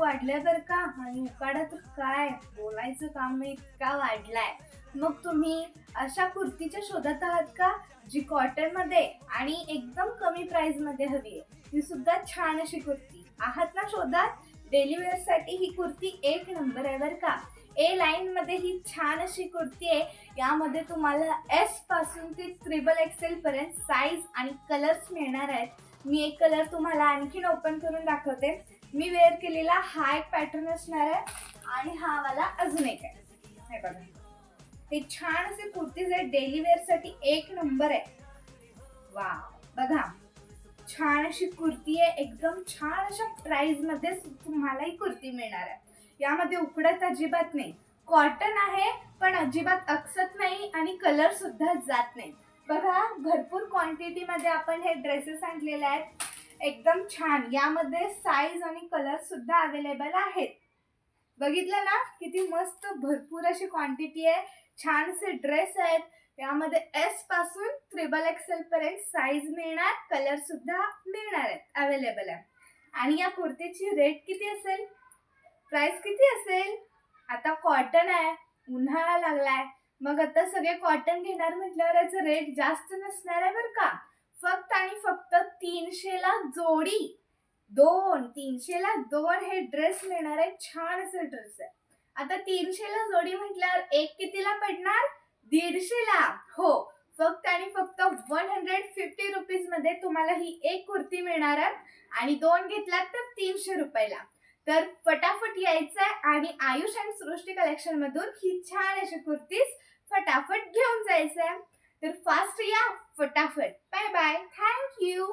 वाढलाय बरं का. आणि उकाडा तर काय बोलायचं काम नाही, इतका वाढलाय. मग तुम्ही अशा कुर्तीच्या शोधात आहात का, जी कॉटन मध्ये आणि एकदम कमी प्राइस मध्ये हवी आहे. ही सुद्धा छान अशी कुर्ती आहात ना शोधात. डेली वेअर साठी ही कुर्ती एक नंबर आहे बरं का. ए लाईन मध्ये ही छान अशी कुर्ती आहे. यामध्ये तुम्हाला एस पासून ते XXL पर्यंत साईज आणि कलर्स मिळणार आहेत. मी एक कलर तुम्हाला आणखीन ओपन करून दाखवते. मी वेअर केलेला हा एक पॅटर्न असणार आहे आणि हा वाला अजून एक आहे. हे बघा, हे छान असे कुर्तीज आहे, डेली वेअर साठी एक नंबर आहे. वा बघा, छान अशी कुर्ती आहे, एकदम छान अशा प्राइस मध्ये तुम्हाला ही कुर्ती मिळणार आहे. यामध्ये उकडत अजिबात नाही. कॉटन आहे पण अजिबात अकसत नाही आणि कलर सुद्धा जात नाही. बघा, भरपूर क्वांटिटी मध्ये आपण हे ड्रेसेस आणलेले आहेत. एकदम छान. यामध्ये साईज आणि कलर सुद्धा अवेलेबल आहेत. बघितलं ना, किती मस्त भरपूर अशी क्वांटिटी आहे. छानसे ड्रेस आहेत. यामध्ये एस पासून XXL पर्यंत साईज मिळणार, कलर सुद्धा मिळणार आहेत, अवेलेबल आहे. आणि या कुर्तीची रेट किती असेल, प्राइस किती असेल. आता कॉटन आहे, उन्हाळा लागलाय, मग आता सगळे कॉटन घेणार म्हटल्यावर याचं रेट जास्त नसणार आहे बरं का. फक्त आणि फक्त 300 ला जोडी, 300 ला 2 हे ड्रेस मिळणार आहे. छान असे ड्रेस आहे. आता 300 ला जोडी म्हटल्यावर एक कितीला पडणार, 150 ला. हो, फक्त आणि फक्त 150 रुपीज मध्ये तुम्हाला ही एक कुर्ती मिळणार आहे आणि 2 घेतलात तर 300 रुपयाला. तर फटाफट यायचंय आणि आयुष अँड सृष्टी कलेक्शन मधून ही छान अशी कुर्तीज फटाफट घेऊन जायचंय. तर फास्ट या, फटाफट. Bye bye, thank you.